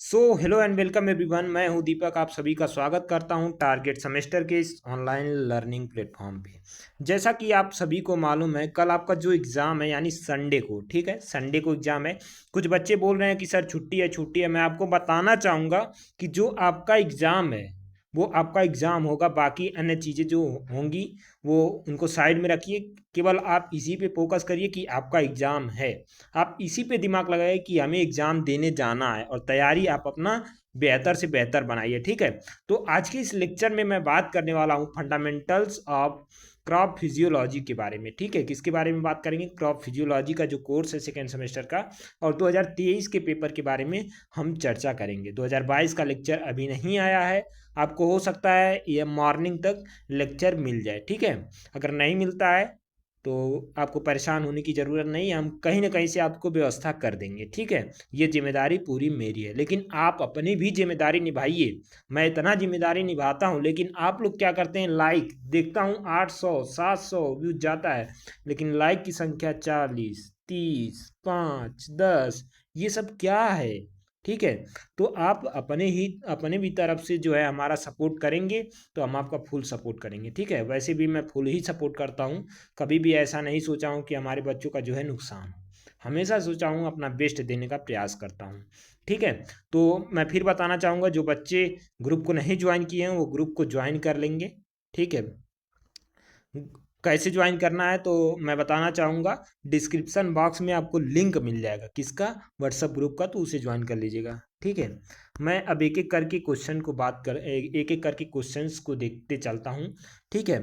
Hello and welcome everyone. मैं हूं दीपक, आप सभी का स्वागत करता हूं टारगेट सेमेस्टर के इस ऑनलाइन लर्निंग प्लेटफॉर्म पे। जैसा कि आप सभी को मालूम है, कल आपका जो एग्ज़ाम है यानी संडे को, ठीक है, संडे को एग्ज़ाम है। कुछ बच्चे बोल रहे हैं कि सर छुट्टी है छुट्टी है। मैं आपको बताना चाहूँगा कि जो आपका एग्ज़ाम है वो आपका एग्ज़ाम होगा। बाकी अन्य चीज़ें जो होंगी वो उनको साइड में रखिए। केवल आप इसी पे फोकस करिए कि आपका एग्ज़ाम है। आप इसी पे दिमाग लगाइए कि हमें एग्ज़ाम देने जाना है और तैयारी आप अपना बेहतर से बेहतर बनाइए, ठीक है। तो आज के इस लेक्चर में मैं बात करने वाला हूँ फंडामेंटल्स ऑफ क्रॉप फिजियोलॉजी के बारे में, ठीक है। किसके बारे में बात करेंगे? क्रॉप फिजियोलॉजी का जो कोर्स है सेकेंड सेमेस्टर का, और 2023 के पेपर के बारे में हम चर्चा करेंगे। 2022 का लेक्चर अभी नहीं आया है, आपको हो सकता है ये मॉर्निंग तक लेक्चर मिल जाए, ठीक है। अगर नहीं मिलता है तो आपको परेशान होने की ज़रूरत नहीं है, हम कहीं ना कहीं से आपको व्यवस्था कर देंगे, ठीक है। ये जिम्मेदारी पूरी मेरी है, लेकिन आप अपनी भी जिम्मेदारी निभाइए। मैं इतना जिम्मेदारी निभाता हूँ, लेकिन आप लोग क्या करते हैं? लाइक देखता हूँ 800 700 व्यूज जाता है, लेकिन लाइक की संख्या 40 30 5 10, ये सब क्या है? ठीक है। तो आप अपने भी तरफ से जो है हमारा सपोर्ट करेंगे तो हम आपका फुल सपोर्ट करेंगे, ठीक है। वैसे भी मैं फुल ही सपोर्ट करता हूँ, कभी भी ऐसा नहीं सोचा हूँ कि हमारे बच्चों का जो है नुकसान हो। हमेशा सोचा हूँ अपना बेस्ट देने का प्रयास करता हूँ, ठीक है। तो मैं फिर बताना चाहूँगा, जो बच्चे ग्रुप को नहीं ज्वाइन किए हैं वो ग्रुप को ज्वाइन कर लेंगे, ठीक है। कैसे ज्वाइन करना है तो मैं बताना चाहूँगा, डिस्क्रिप्शन बॉक्स में आपको लिंक मिल जाएगा। किसका? व्हाट्सअप ग्रुप का, तो उसे ज्वाइन कर लीजिएगा, ठीक है। मैं अब एक एक करके क्वेश्चन को एक एक करके क्वेश्चंस को देखते चलता हूँ, ठीक है।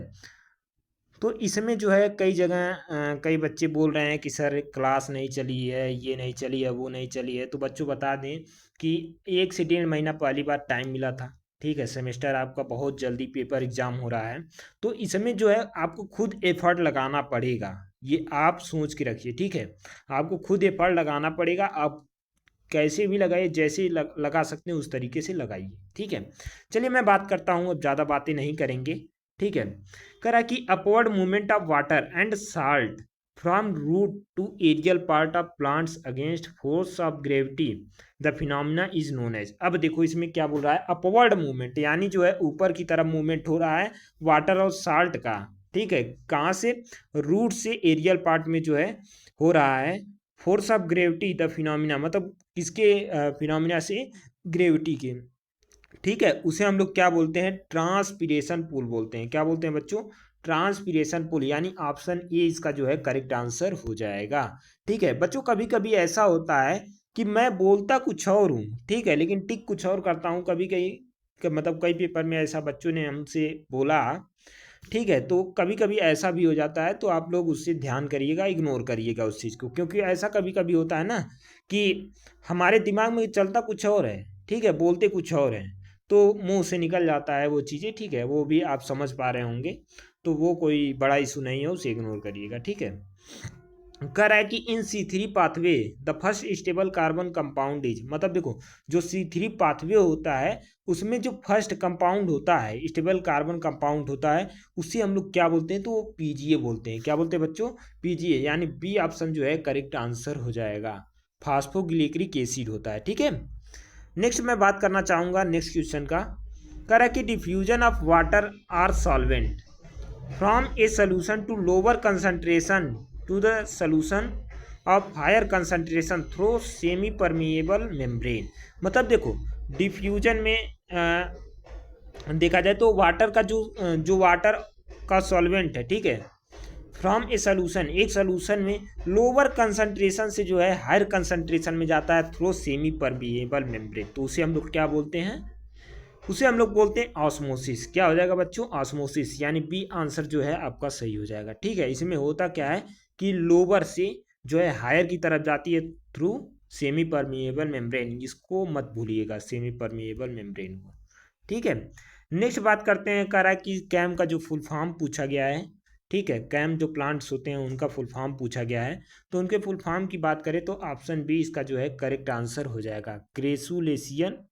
तो इसमें जो है कई जगह कई बच्चे बोल रहे हैं कि सर क्लास नहीं चली है, ये नहीं चली है, वो नहीं चली है। तो बच्चों बता दें कि 1 से 1.5 महीना पहली बार टाइम मिला था, ठीक है। सेमेस्टर आपका बहुत जल्दी पेपर एग्जाम हो रहा है, तो इसमें जो है आपको खुद एफर्ट लगाना पड़ेगा। ये आप सोच के रखिए, ठीक है। आपको खुद एफर्ट लगाना पड़ेगा। आप कैसे भी लगाइए, जैसे लगा सकते हैं उस तरीके से लगाइए, ठीक है। चलिए मैं बात करता हूँ, अब ज़्यादा बातें नहीं करेंगे, ठीक है। करा कि upward movement of water and salt from root to aerial part of plants against force of gravity, the phenomena is known as. अब देखो इसमें क्या बोल रहा है, अपवर्ड मूवमेंट यानी जो है ऊपर की तरफ मूवमेंट हो रहा है वाटर और साल्ट का, ठीक है। कहाँ से? रूट से एरियल पार्ट में जो है हो रहा है। Force of gravity the phenomena, मतलब किसके फिनोमिना से? ग्रेविटी के, ठीक है। उसे हम लोग क्या बोलते हैं? ट्रांसपीरेशन पुल बोलते हैं। क्या बोलते हैं बच्चों? ट्रांसपीरेशन पुल, यानी ऑप्शन ए इसका जो है करेक्ट आंसर हो जाएगा, ठीक है। बच्चों कभी कभी ऐसा होता है कि मैं बोलता कुछ और हूँ, ठीक है, लेकिन टिक कुछ और करता हूँ। कभी कहीं मतलब कई पेपर में ऐसा बच्चों ने हमसे बोला, ठीक है। तो कभी कभी ऐसा भी हो जाता है, तो आप लोग उससे ध्यान करिएगा, इग्नोर करिएगा उस चीज़ को, क्योंकि ऐसा कभी कभी होता है ना कि हमारे दिमाग में चलता कुछ और है, ठीक है, बोलते कुछ और है, तो मुंह से निकल जाता है वो चीज़ें, ठीक है। वो भी आप समझ पा रहे होंगे, तो वो कोई बड़ा इशू नहीं है, उसे इग्नोर करिएगा, ठीक है। कह रहा है कि in C3 pathway the first stable carbon compound is, मतलब देखो जो C3 पाथवे होता है उसमें जो फर्स्ट कंपाउंड होता है, स्टेबल कार्बन कंपाउंड होता है, उसे हम लोग क्या बोलते हैं? तो PGA बोलते हैं। क्या बोलते हैं बच्चों? PGA, यानी बी ऑप्शन जो है करेक्ट आंसर हो जाएगा। फास्फोग्लिसरिक एसिड होता है, ठीक है। नेक्स्ट मैं बात करना चाहूँगा नेक्स्ट क्वेश्चन का। कह रहा है कि diffusion of water or solvent from a solution to lower concentration to the solution of higher concentration through semi permeable membrane। मतलब देखो डिफ्यूजन में देखा जाए तो वाटर का जो वाटर का सॉल्वेंट है, ठीक है, फ्रॉम ए सोल्यूशन, एक सोल्यूशन में लोअर कंसंट्रेशन से जो है हायर कंसंट्रेशन में जाता है थ्रू सेमी परमिएबल मेम्ब्रेन, तो उसे हम लोग क्या बोलते हैं? उसे हम लोग बोलते हैं ऑस्मोसिस। क्या हो जाएगा बच्चों? ऑस्मोसिस, यानी बी आंसर जो है आपका सही हो जाएगा, ठीक है। इसमें होता क्या है कि लोअर से जो है हायर की तरफ जाती है थ्रू सेमी परमिएबल मेम्ब्रेन, इसको मत भूलिएगा, सेमी परमिएबल मेम्ब्रेन को, ठीक है। नेक्स्ट बात करते हैं, कह रहा है कि कैम का जो फुल फॉर्म पूछा गया है, ठीक है। कैम जो प्लांट्स होते हैं उनका फुल फॉर्म पूछा गया है, तो उनके फुल फॉर्म की बात करें तो ऑप्शन बी इसका जो है करेक्ट आंसर हो जाएगा, क्रेसुलेशियन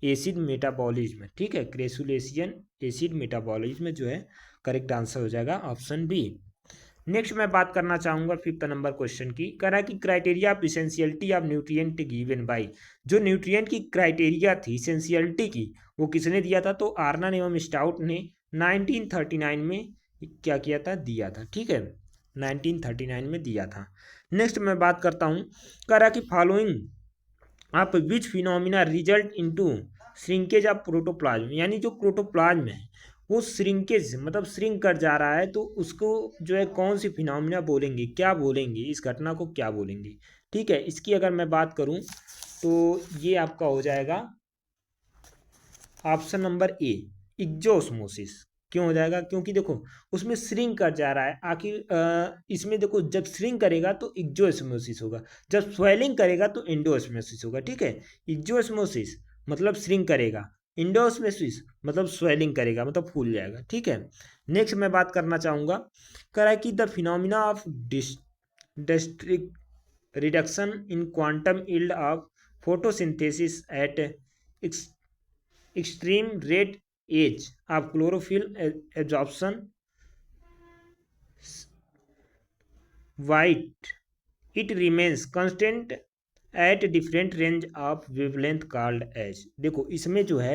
एसिड मेटाबॉलिज्म, ठीक है। क्रेसुलेशियन एसिड मेटाबॉलिज्म जो है करेक्ट आंसर हो जाएगा ऑप्शन बी। नेक्स्ट मैं बात करना चाहूँगा 5th नंबर क्वेश्चन की। कह रहा है कि criteria of essentiality of nutrient given by, जो न्यूट्रिएंट की क्राइटेरिया थी इसेंशियलिटी की, वो किसने दिया था? तो आर्नन एवं स्टाउट ने 1939 में क्या किया था? दिया था। ठीक है, 1939 में दिया था। नेक्स्ट मैं बात करता हूँ। कह रहा कि फॉलोइंग आप which phenomena result into shrinkage of protoplasm, यानी जो प्रोटोप्लाज्म है वो श्रिंकेज मतलब श्रिंक कर जा रहा है, तो उसको जो है कौन सी फिनोमिना बोलेंगे, क्या बोलेंगे, इस घटना को क्या बोलेंगे? ठीक है, इसकी अगर मैं बात करूं तो ये आपका हो जाएगा ऑप्शन नंबर ए, इग्जोस्मोसिस। क्यों हो जाएगा? क्योंकि देखो उसमें श्रिंक कर जा रहा है। आखिर इसमें देखो जब श्रिंक करेगा तो इग्जोस्मोसिस होगा, जब स्वेलिंग करेगा तो इंडोस्मोसिस होगा। ठीक है, इग्जोस्मोसिस मतलब श्रिंक करेगा, इंडोस्मोसिस मतलब स्वेलिंग करेगा, मतलब फूल जाएगा। ठीक है, नेक्स्ट मैं बात करना चाहूँगा। कह रहा है कि the phenomena of district reduction in quantum yield of photosynthesis at extreme rate age of chlorophyll absorption white it remains constant at different range of wavelength called as। देखो इसमें जो है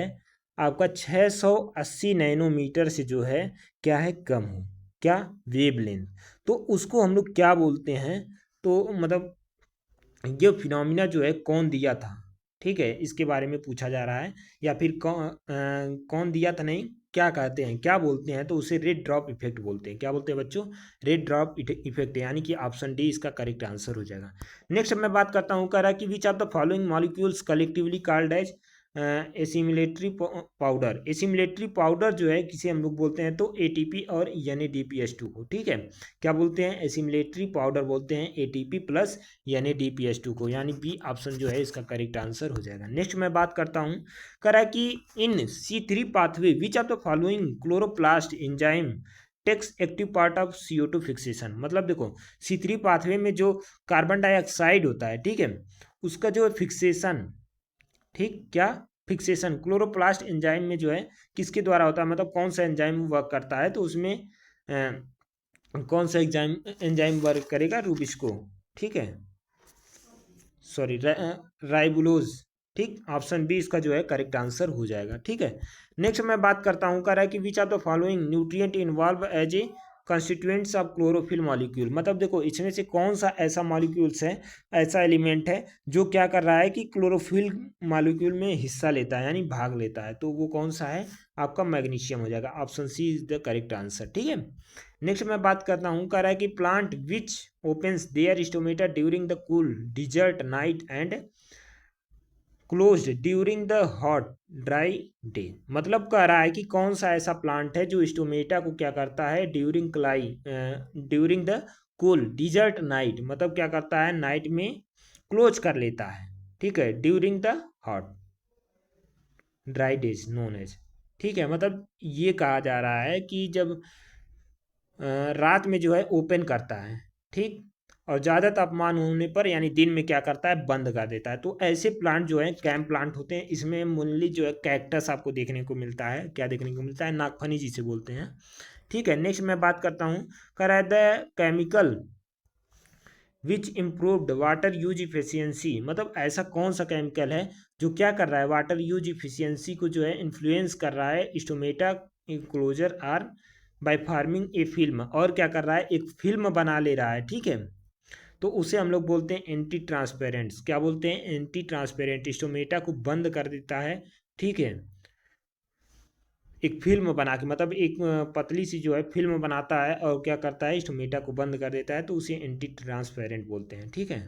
आपका 680 नैनोमीटर से जो है क्या है? कम हो, क्या? वेवलेंथ। तो उसको हम लोग क्या बोलते हैं? तो मतलब ये फिनोमिना जो है कौन दिया था? ठीक है, इसके बारे में पूछा जा रहा है, या फिर कौन दिया था नहीं, क्या कहते हैं, क्या बोलते हैं? तो उसे रेड ड्रॉप इफेक्ट बोलते हैं। क्या बोलते हैं बच्चों? रेड ड्रॉप इफेक्ट, यानी कि ऑप्शन डी इसका करेक्ट आंसर हो जाएगा। नेक्स्ट मैं बात करता हूँ। कह रहा है कि which of the following molecules collectively called as assimilatory powder. Assimilatory powder जो है किसे हम लोग बोलते हैं? तो एटीपी और NADPH2 को। ठीक है, क्या बोलते हैं? एसिमिलेटरी पाउडर बोलते हैं एटीपी प्लस NADPH2 को, यानी बी ऑप्शन जो है इसका करेक्ट आंसर हो जाएगा। नेक्स्ट मैं बात करता हूँ। कह रहा है कि in C3 pathway which of the following chloroplast enzyme takes active part of CO2 fixation. मतलब देखो C3 पाथवे में जो कार्बन डाइऑक्साइड होता है, ठीक है, उसका जो फिक्सेशन, ठीक, क्या? फिक्सेशन क्लोरोप्लास्ट एंजाइम में जो है किसके द्वारा होता है? मतलब कौन सा एंजाइम वर्क करता है? तो उसमें कौन सा एंजाइम एंजाइम वर्क करेगा? रूबिस्को। ठीक है, सॉरी, राइबुलोज। ठीक, ऑप्शन बी इसका जो है करेक्ट आंसर हो जाएगा। ठीक है, नेक्स्ट मैं बात करता हूँ। कह रहा है कि which of the following nutrient involve as a constituents of chlorophyll molecule. मतलब देखो इसमें से कौन सा ऐसा मॉलिक्यूल्स है, ऐसा एलिमेंट है जो क्या कर रहा है कि क्लोरोफिल मॉलिक्यूल में हिस्सा लेता है, यानी भाग लेता है। तो वो कौन सा है? आपका मैग्नीशियम हो जाएगा। Option C is the correct answer. ठीक है, नेक्स्ट मैं बात करता हूँ। कह रहा है कि plant which opens their stomata during the cool desert night and closed during the hot dry day. मतलब कह रहा है कि कौन सा ऐसा प्लांट है जो स्टोमेटा को क्या करता है? During the cool desert night, मतलब क्या करता है? नाइट में क्लोज कर लेता है। ठीक है, during the hot dry days known as. ठीक है, मतलब ये कहा जा रहा है कि जब रात में जो है ओपन करता है, ठीक, और ज़्यादा तापमान होने पर यानी दिन में क्या करता है? बंद कर देता है। तो ऐसे प्लांट जो है कैंप प्लांट होते हैं। इसमें मूनली जो है कैक्टस आपको देखने को मिलता है। क्या देखने को मिलता है? नागफनी जिसे बोलते हैं। ठीक है, नेक्स्ट मैं बात करता हूँ। कह रहा है the chemical which improved water use efficiency. मतलब ऐसा कौन सा केमिकल है जो क्या कर रहा है? वाटर यूज इफिशियंसी को जो है इन्फ्लुएंस कर रहा है stomata closure or by forming a film, और क्या कर रहा है? एक फिल्म बना ले रहा है। ठीक है, तो उसे हम लोग बोलते हैं एंटी ट्रांसपेरेंट्स। क्या बोलते हैं? एंटी ट्रांसपेरेंट, स्टोमेटा को बंद कर देता है। ठीक है, एक फिल्म बना के, मतलब एक पतली सी जो है फिल्म बनाता है और क्या करता है? स्टोमेटा को बंद कर देता है, तो उसे एंटी ट्रांसपेरेंट बोलते हैं। ठीक है,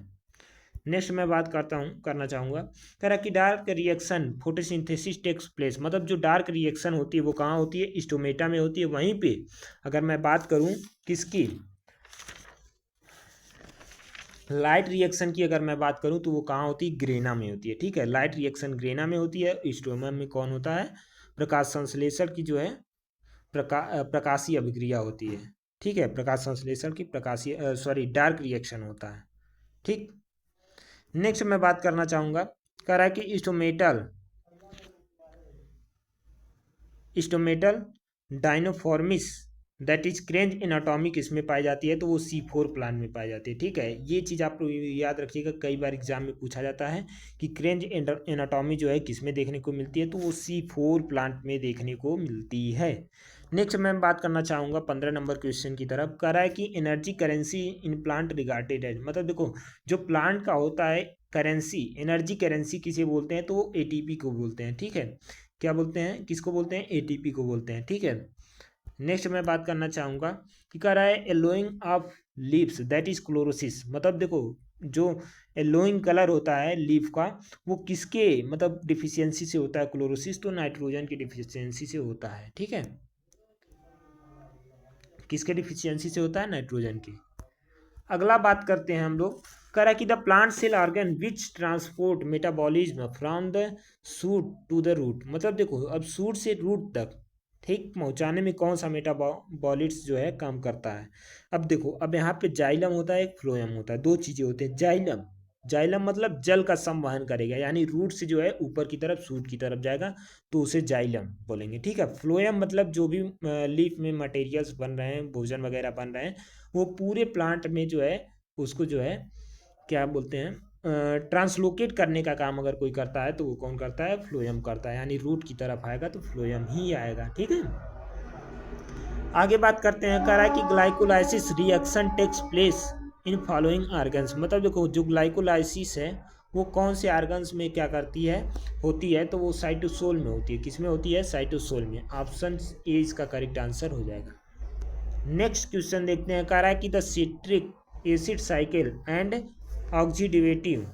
नेक्स्ट मैं बात करता हूँ, करना चाहूँगा। कह रहा कि dark reaction photosynthesis takes place. मतलब जो डार्क रिएक्शन होती है वो कहाँ होती है? स्टोमेटा में होती है। वहीं पे अगर मैं बात करूँ किसकी, लाइट रिएक्शन की अगर मैं बात करूं तो वो कहाँ होती है? ग्रेना में होती है। ठीक है, लाइट रिएक्शन ग्रेना में होती है। स्टोमा में कौन होता है? प्रकाश संश्लेषण की जो है प्रकाशीय अभिक्रिया होती है। ठीक है, प्रकाश संश्लेषण की प्रकाशीय सॉरी डार्क रिएक्शन होता है। ठीक, नेक्स्ट मैं बात करना चाहूँगा। कह रहा है कि स्टोमेटल डाइनोफॉर्मिस दैट इज क्रेंज एनाटॉमी किस में पाई जाती है, तो वो C4 प्लांट में पाई जाती है। ठीक है, ये चीज़ आप लोग याद रखिएगा, कई बार एग्जाम में पूछा जाता है कि क्रेंज एनाटॉमी जो है किस में देखने को मिलती है, तो वो C4 प्लांट में देखने को मिलती है। नेक्स्ट मैं बात करना चाहूँगा 15 नंबर क्वेश्चन की तरफ। कह रहा है कि energy currency in plant regarded as, मतलब देखो जो प्लांट का होता है करेंसी, एनर्जी करेंसी किसे बोलते हैं, तो वो ATP को बोलते हैं। ठीक है, क्या बोलते हैं, किसको बोलते हैं, ATP को बोलते हैं। ठीक है, नेक्स्ट मैं बात करना चाहूँगा कि कह रहा है allowing of leaves that is chlorosis, मतलब देखो जो एलोइंग कलर होता है लीफ का, वो किसके मतलब डिफिशियंसी से होता है, क्लोरोसिस, तो नाइट्रोजन की डिफिशियंसी से होता है। ठीक है, किसके डिफिशियंसी से होता है, नाइट्रोजन की। अगला बात करते हैं हम लोग, कह रहा है कि the plant cell organ which transport metabolism from the shoot to the root, मतलब देखो अब सूट से रूट तक ठीक पहुंचाने में कौन सा मेटाबॉलिट्स जो है काम करता है। अब देखो, अब यहाँ पे जाइलम होता है, एक फ्लोएम होता है, दो चीज़ें होती हैं। जाइलम, जाइलम मतलब जल का संवहन करेगा, यानी रूट से जो है ऊपर की तरफ सूट की तरफ जाएगा, तो उसे जाइलम बोलेंगे। ठीक है, फ्लोएम मतलब जो भी लीफ में मटेरियल्स बन रहे हैं, भोजन वगैरह बन रहे हैं, वो पूरे प्लांट में जो है उसको जो है क्या बोलते हैं, ट्रांसलोकेट करने का काम अगर कोई करता है तो वो कौन करता है, फ्लोएम करता है, यानी रूट की तरफ आएगा तो फ्लोएम ही आएगा। ठीक है, आगे बात करते हैं, कह रहा है कि glycolysis reaction takes place in following organs, मतलब देखो जो ग्लाइकोलाइसिस है वो कौन से ऑर्गन्स में क्या करती है, होती है, तो वो साइटोसोल में होती है। किस में होती है, साइटोसोल में। ऑप्शन ए इसका करेक्ट आंसर हो जाएगा। नेक्स्ट क्वेश्चन देखते हैं, कह रहा है कि the citric acid cycle and oxidative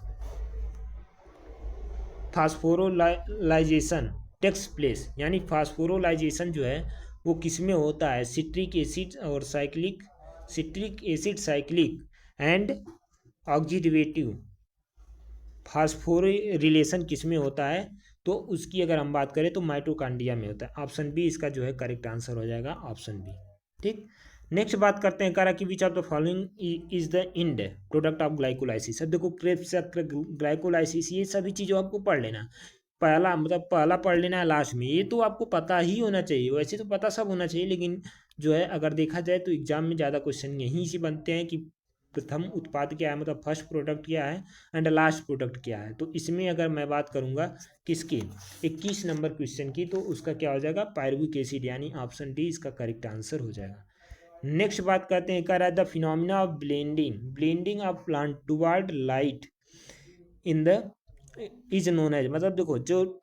phosphorylation takes place, यानी फास्फोरोलाइजेशन जो है वो किस में होता है, सिट्रिक एसिड और cyclic, citric acid cyclic and oxidative phosphorylation किस में होता है, तो उसकी अगर हम बात करें तो माइटोकांड्रिया में होता है। ऑप्शन बी इसका जो है करेक्ट आंसर हो जाएगा, ऑप्शन बी। ठीक, नेक्स्ट बात करते हैं, करा कि which of the following is the end product of glycolysis. अब देखो क्रेब्स चक्र, ग्लाइकोलाइसिस, ये सभी चीज़ों आपको पढ़ लेना, पहला मतलब पहला पढ़ लेना है लास्ट में, ये तो आपको पता ही होना चाहिए। वैसे तो पता सब होना चाहिए, लेकिन जो है अगर देखा जाए तो एग्जाम में ज़्यादा क्वेश्चन यहीं से बनते हैं कि प्रथम उत्पाद क्या है, मतलब फर्स्ट प्रोडक्ट क्या है एंड लास्ट प्रोडक्ट क्या है। तो इसमें अगर मैं बात करूंगा किसकी, 21 नंबर क्वेश्चन की, तो उसका क्या हो जाएगा, पायरुविक एसिड, यानी ऑप्शन डी इसका करेक्ट आंसर हो जाएगा। नेक्स्ट बात करते हैं, कह रहा है the phenomena of blending, blending of plant toward light in the is known as, मतलब देखो जो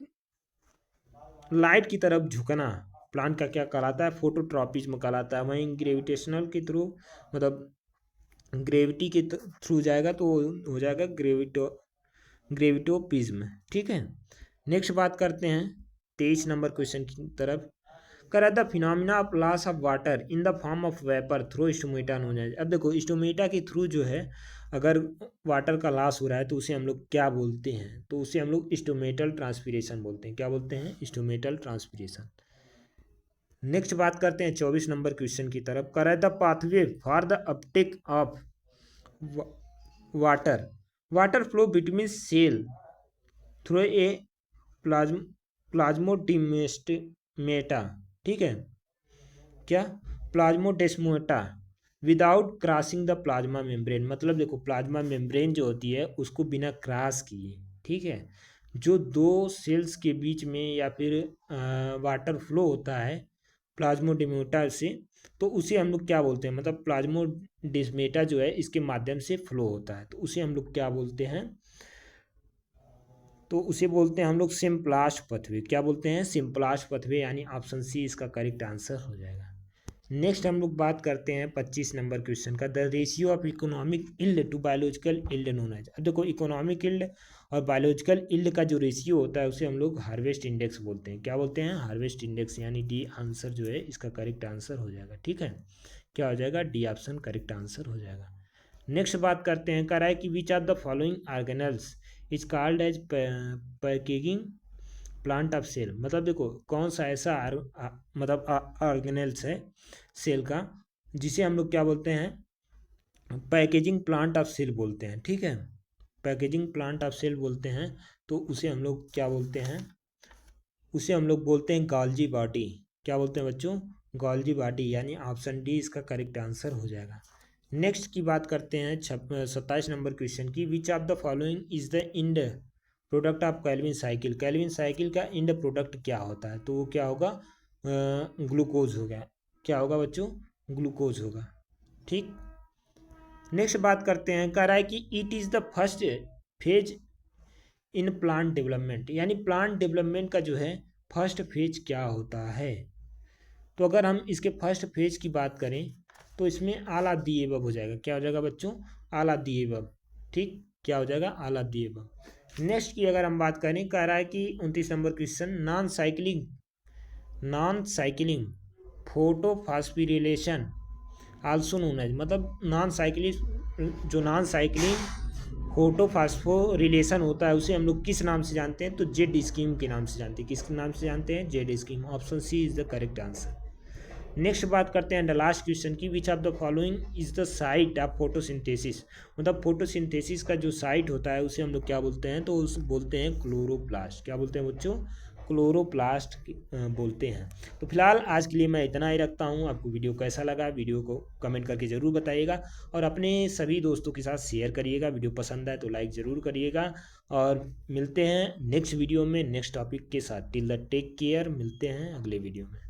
लाइट की तरफ झुकना प्लांट का क्या कहलाता है, फोटोट्रॉपिज्म कहलाता है। वहीं ग्रेविटेशनल के थ्रू, मतलब ग्रेविटी के थ्रू जाएगा तो हो जाएगा ग्रेविटोपिज्म। ठीक है, नेक्स्ट बात करते हैं 23 नंबर क्वेश्चन की तरफ, कर the phenomena of loss of water in the form of vapour through stomata known as. अब देखो स्टोमेटा के थ्रू जो है अगर वाटर का लॉस हो रहा है तो उसे हम लोग क्या बोलते हैं, तो उसे हम लोग स्टोमेटल ट्रांसपीरेशन बोलते हैं। क्या बोलते हैं, स्टोमेटल ट्रांसपीरेशन। नेक्स्ट बात करते हैं 24 नंबर क्वेश्चन की तरफ, कर the pathway for the uptake of water, water flow between cell through a plasm plasmodesmata. ठीक है, क्या, plasmodesmata without crossing the plasma membrane, मतलब देखो प्लाज्मा मेम्ब्रेन जो होती है उसको बिना क्रॉस किए, ठीक है, जो दो सेल्स के बीच में या फिर वाटर फ्लो होता है प्लाज्मोडेस्माटा से, तो उसे हम लोग क्या बोलते हैं, मतलब प्लाज्मोडेस्माटा जो है इसके माध्यम से फ्लो होता है, तो उसे हम लोग क्या बोलते हैं, तो उसे बोलते हैं हम लोग सिम्प्लास्ट पथवे। क्या बोलते हैं, सिम्प्लास्ट पथवे, यानी ऑप्शन सी इसका करेक्ट आंसर हो जाएगा। नेक्स्ट हम लोग बात करते हैं 25 नंबर क्वेश्चन का, the ratio of economic yield to biological yield known as. अब देखो इकोनॉमिक इल्ड और बायोलॉजिकल इल्ड का जो रेशियो होता है उसे हम लोग हार्वेस्ट इंडेक्स बोलते हैं। क्या बोलते हैं, हार्वेस्ट इंडेक्स, यानी डी आंसर जो है इसका करेक्ट आंसर हो जाएगा। ठीक है, क्या हो जाएगा, डी ऑप्शन करेक्ट आंसर हो जाएगा। नेक्स्ट बात करते हैं, कह रहा है कि which are the following organelles is called as packaging plant of cell, मतलब देखो कौन सा ऐसा मतलब ऑर्गेनल्स है सेल का जिसे हम लोग क्या बोलते हैं, पैकेजिंग प्लांट ऑफ सेल बोलते हैं। ठीक है, पैकेजिंग प्लांट ऑफ सेल बोलते हैं, तो उसे हम लोग क्या बोलते हैं, उसे हम लोग बोलते हैं गॉल्जी बॉडी। क्या बोलते हैं बच्चों, गोल्जी बॉडी, यानी ऑप्शन डी इसका करेक्ट आंसर हो जाएगा। नेक्स्ट की बात करते हैं 27 नंबर क्वेश्चन की। Which of the following is the end product of Calvin cycle. Calvin cycle का इंड प्रोडक्ट क्या होता है, तो वो क्या होगा, ग्लूकोज होगा। क्या होगा बच्चों, ग्लूकोज होगा। ठीक, नेक्स्ट बात करते हैं, कह रहा है कि it is the first phase in plant development, यानी प्लांट डेवलपमेंट का जो है फर्स्ट फेज क्या होता है। तो अगर हम इसके फर्स्ट फेज की बात करें तो इसमें ऑल ऑफ दी एबव हो जाएगा। क्या हो जाएगा बच्चों, ऑल ऑफ दी एबव। ठीक, क्या हो जाएगा, all of the above. Next की अगर हम बात करें, कह रहा है कि 29 number question, non cycling photophosphorylation also known as, मतलब नॉन साइकिलिंग फोटोफॉस्फोरिलेशन होता है उसे हम लोग किस नाम से जानते हैं, तो जेड स्कीम के नाम से जानते हैं। किस नाम से जानते हैं, Z scheme. Option C is the correct answer. Next बात करते हैं द लास्ट क्वेश्चन की। Which of the following is the site of photosynthesis, मतलब फोटोसिंथेसिस का जो साइट होता है उसे हम लोग क्या बोलते हैं, तो उसे बोलते हैं क्लोरोप्लास्ट। क्या बोलते हैं बच्चों, क्लोरोप्लास्ट बोलते हैं। तो फिलहाल आज के लिए मैं इतना ही रखता हूँ। आपको वीडियो कैसा लगा, वीडियो को कमेंट करके ज़रूर बताइएगा और अपने सभी दोस्तों के साथ शेयर करिएगा। वीडियो पसंद आए तो लाइक ज़रूर करिएगा और मिलते हैं नेक्स्ट वीडियो में नेक्स्ट टॉपिक के साथ। टिल द टेक केयर, मिलते हैं अगले वीडियो में।